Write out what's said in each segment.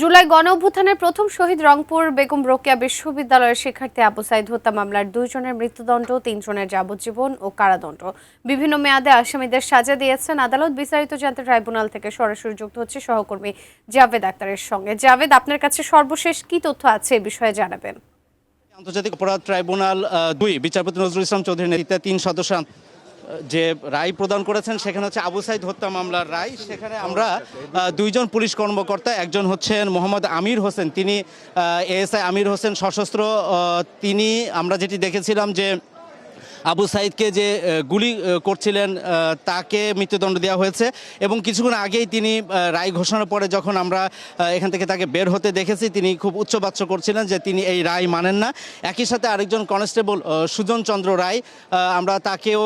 জুলাই গণঅভ্যুত্থানের প্রথম শহীদ রংপুর বেগম রোকেয়া বিশ্ববিদ্যালয়ের শিক্ষার্থী আবু সাইদ হত্যা মামলার 2 জনের মৃত্যুদণ্ড, 3 জনের যাবজ্জীবন ও কারাদণ্ড। বিভিন্ন মেয়াদে আসামিদের সাজা দিয়েছেন আদালত। বিস্তারিত জানতে ট্রাইব্যুনাল থেকে সরাসরি যুক্ত হচ্ছে সহকর্মী জাভেদ আক্তারের সঙ্গে। জাভেদ, আপনার কাছে সর্বশেষ কি তথ্য আছে এ বিষয়ে জানাবেন। আন্তর্জাতিক অপরাধ ট্রাইব্যুনাল 2 বিচারপতি নজরুল ইসলাম চৌধুরীর নেতৃত্বে 3 সদস্য যে রায় প্রদান করেছেন সেখানে হচ্ছে আবু সাইদ হত্যা মামলার রায়। সেখানে আমরা 2 জন পুলিশ কর্মকর্তা, একজন হচ্ছেন মোহাম্মদ আমির হোসেন, তিনি এএসআই আমির হোসেন সশস্ত্র। তিনি আমরা যেটি দেখেছিলাম যে আবু সাইদকে যে গুলি করছিলেন তাকে মৃত্যুদণ্ড দেওয়া হয়েছে এবং কিছুক্ষণ আগেই তিনি রায় ঘোষণার পরে যখন আমরা এখান থেকে তাকে বের হতে দেখেছি তিনি খুব উচ্চবাচ্য করছিলেন যে তিনি এই রায় মানেন না। একই সাথে আরেকজন কনস্টেবল সুজন চন্দ্র রায়, আমরা তাকেও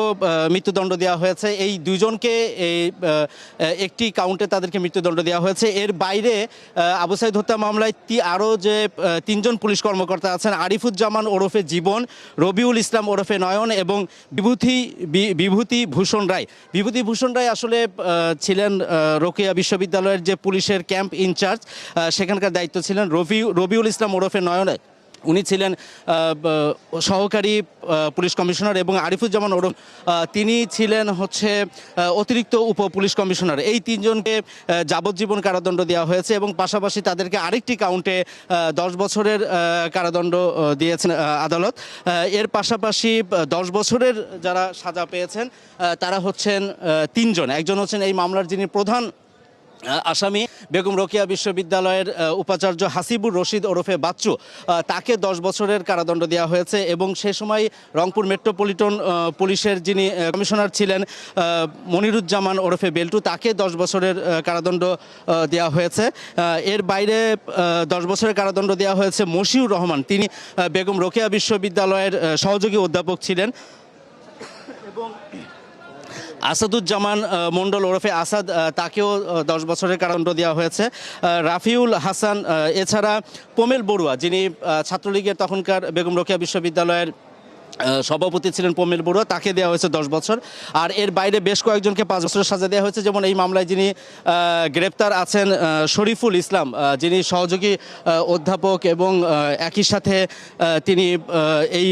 মৃত্যুদণ্ড দেওয়া হয়েছে। এই দুজনকে এই একটি কাউন্টে তাদেরকে মৃত্যুদণ্ড দেওয়া হয়েছে। এর বাইরে আবু সাইদ হত্যা মামলায় আরও যে 3 জন পুলিশ কর্মকর্তা আছেন, আরিফুজ্জামান ওরফে জীবন, রবিউল ইসলাম ওরফে নয়ন এবং বিভূতি ভূষণ রায়। বিভূতি ভূষণ রায় আসলে ছিলেন রোকেয়া বিশ্ববিদ্যালয়ের যে পুলিশের ক্যাম্প ইনচার্জ, সেখানকার দায়িত্ব ছিলেন। রবিউল ইসলাম ওরফে নয়ন, উনি ছিলেন সহকারী পুলিশ কমিশনার এবং আরিফুজ্জামান ওরফ তিনি ছিলেন হচ্ছে অতিরিক্ত উপ পুলিশ কমিশনার। এই 3 জনকে যাবজ্জীবন কারাদণ্ড দেওয়া হয়েছে এবং পাশাপাশি তাদেরকে আরেকটি কাউন্টে 10 বছরের কারাদণ্ড দিয়েছেন আদালত। এর পাশাপাশি 10 বছরের যারা সাজা পেয়েছেন তারা হচ্ছেন 3 জন। একজন হচ্ছেন এই মামলার যিনি প্রধান আসামি বেগম রোকেয়া বিশ্ববিদ্যালয়ের উপাচার্য হাসিবুর রশিদ ওরফে বাচ্চু, তাকে 10 বছরের কারাদণ্ড দেওয়া হয়েছে এবং সে সময় রংপুর মেট্রোপলিটন পুলিশের যিনি কমিশনার ছিলেন মনিরুজ্জামান ওরফে বেল্টু, তাকে 10 বছরের কারাদণ্ড দেওয়া হয়েছে। এর বাইরে 10 বছরের কারাদণ্ড দেওয়া হয়েছে মশিউর রহমান, তিনি বেগম রোকেয়া বিশ্ববিদ্যালয়ের সহযোগী অধ্যাপক ছিলেন এবং আসাদুজ্জামান মণ্ডল ওরফে আসাদ, তাকেও 10 বছরের কারাদণ্ড দেওয়া হয়েছে। রাফিউল হাসান, এছাড়া পোমেল বড়ুয়া, যিনি ছাত্রলীগের তখনকার বেগম রোকেয়া বিশ্ববিদ্যালয়ের সভাপতি ছিলেন, পোমেল বড়ুয়া, তাকে দেওয়া হয়েছে 10 বছর। আর এর বাইরে বেশ কয়েকজনকে 5 বছরের সাজা দেওয়া হয়েছে। যেমন এই মামলায় যিনি গ্রেপ্তার আছেন শরীফুল ইসলাম, যিনি সহযোগী অধ্যাপক এবং একই সাথে তিনি এই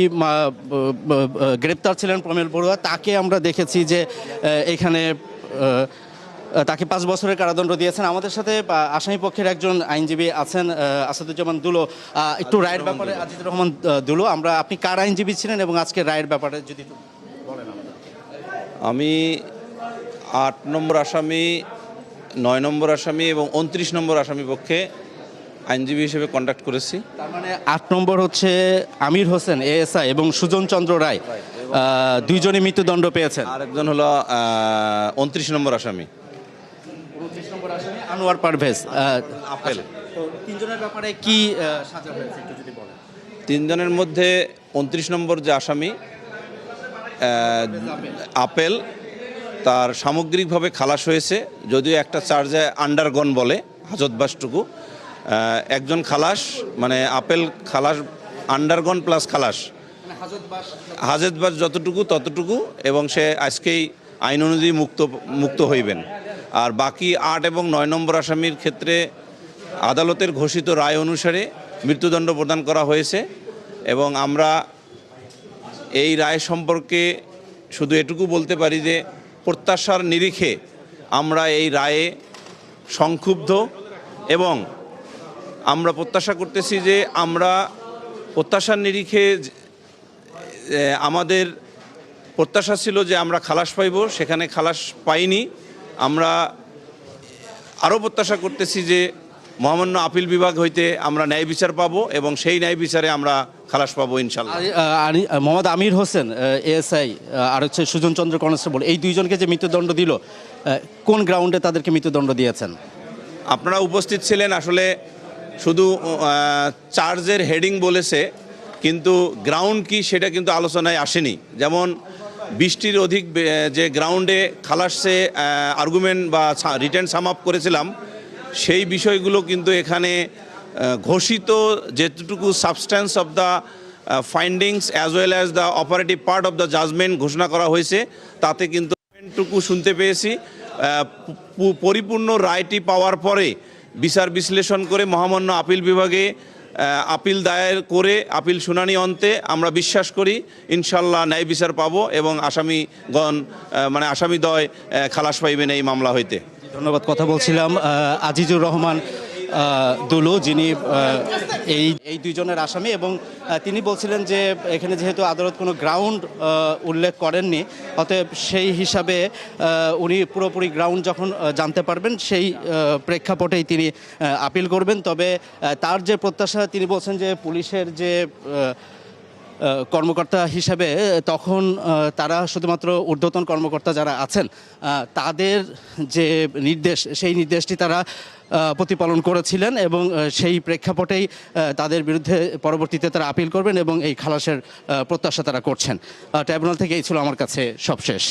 গ্রেপ্তার ছিলেন পোমেল বড়ুয়া, তাকে আমরা দেখেছি যে এখানে তাকে 5 বছরের কারাদণ্ড দিয়েছেন। আমাদের সাথে আসামি পক্ষের একজন আইনজীবী আছেন আসাদুজ্জামান দুলো। একটু রায়ের ব্যাপারে, আজিজুর রহমান দুলো, আপনি কার আইনজীবী ছিলেন এবং আজকে রায়ের ব্যাপারে যদি বলেন। আমি 8 নম্বর আসামি, 9 নম্বর আসামি এবং 29 নম্বর আসামি পক্ষে আইনজীবী হিসেবে কন্ডাক্ট করেছি। তার মানে 8 নম্বর হচ্ছে আমির হোসেন এএসআই এবং সুজন চন্দ্র রায়, 2 জনই মৃত্যুদণ্ড পেয়েছেন। আর একজন হলো 29 নম্বর আসামি 29 নম্বর আসামি আনোয়ার পারভেজ আপেল। তো 3 জনের ব্যাপারে কি সাজা হয়েছে একটু যদি বলেন। 3 জনের মধ্যে 29 নম্বর যে আসামি আপেল, তার সামগ্রিকভাবে খালাস হয়েছে, যদিও একটা চার্জে আন্ডারগন বলে হাজতবাসটুকু। একজন খালাস, মানে আপেল খালাস, আন্ডারগন প্লাস খালাস, হাজতবাস যতটুকু ততটুকু, এবং সে আজকেই আইন অনুযায়ী মুক্ত হইবেন। আর বাকি 8 এবং 9 নম্বর আসামির ক্ষেত্রে আদালতের ঘোষিত রায় অনুসারে মৃত্যুদণ্ড প্রদান করা হয়েছে এবং আমরা এই রায় সম্পর্কে শুধু এটুকু বলতে পারি যে প্রত্যাশার নিরিখে আমরা এই রায়ে সংক্ষুব্ধ এবং আমরা প্রত্যাশা করতেছি যে আমরা প্রত্যাশার নিরিখে আমাদের প্রত্যাশা ছিল যে আমরা খালাস পাইব, সেখানে খালাস পাইনি। আমরা আরও প্রত্যাশা করতেছি যে মহামান্য আপিল বিভাগ হইতে আমরা ন্যায় বিচার পাবো এবং সেই ন্যায় বিচারে আমরা খালাস পাবো ইনশাল্লাহ। মোহাম্মদ আমির হোসেন এএসআই আর হচ্ছে সুজন চন্দ্র কনস্টেবল, এই 2 জনকে যে মৃত্যুদণ্ড দিল, কোন গ্রাউন্ডে তাদেরকে মৃত্যুদণ্ড দিয়েছেন? আপনারা উপস্থিত ছিলেন। আসলে শুধু চার্জের হেডিং বলেছে, কিন্তু গ্রাউন্ড কি সেটা কিন্তু আলোচনায় আসেনি। যেমন 20টির অধিক যে গ্রাউন্ডে খালাসে আর্গুমেন্ট বা রিটেন সাম আপ করেছিলাম, সেই বিষয়গুলো কিন্তু এখানে ঘোষিত যেটুকু substance of the findings as well as the operative part of the judgment ঘোষণা করা হয়েছে, তাতে কিন্তু টুকু শুনতে পেয়েছি। পরিপূর্ণ রায়টি পাওয়ার পরে বিচার বিশ্লেষণ করে মহামান্য আপিল বিভাগে আপিল দায়ের করে আপিল শুনানি অন্তে আমরা বিশ্বাস করি ইনশাল্লাহ ন্যায় বিচার পাবো এবং আসামিগণ মানে আসামিদ্বয় খালাস পাইবেন এই মামলা হইতে। ধন্যবাদ। কথা বলছিলাম আজিজুর রহমান দুলু, যিনি এই দুইজনের আসামি, এবং তিনি বলছিলেন যে এখানে যেহেতু আদালত কোনো গ্রাউন্ড উল্লেখ করেননি, অতএব সেই হিসাবে উনি পুরোপুরি গ্রাউন্ড যখন জানতে পারবেন সেই প্রেক্ষাপটেই তিনি আপিল করবেন। তবে তার যে প্রত্যাশা, তিনি বলছেন যে পুলিশের যে কর্মকর্তা হিসেবে তখন তারা শুধুমাত্র ঊর্ধ্বতন কর্মকর্তা যারা আছেন তাদের যে নির্দেশ, সেই নির্দেশটি তারা প্রতিপালন করেছিলেন এবং সেই প্রেক্ষাপটেই তাদের বিরুদ্ধে পরবর্তীতে তারা আপিল করবেন এবং এই খালাসের প্রত্যাশা তারা করছেন। ট্রাইব্যুনাল থেকে এই ছিল আমার কাছে সবশেষ।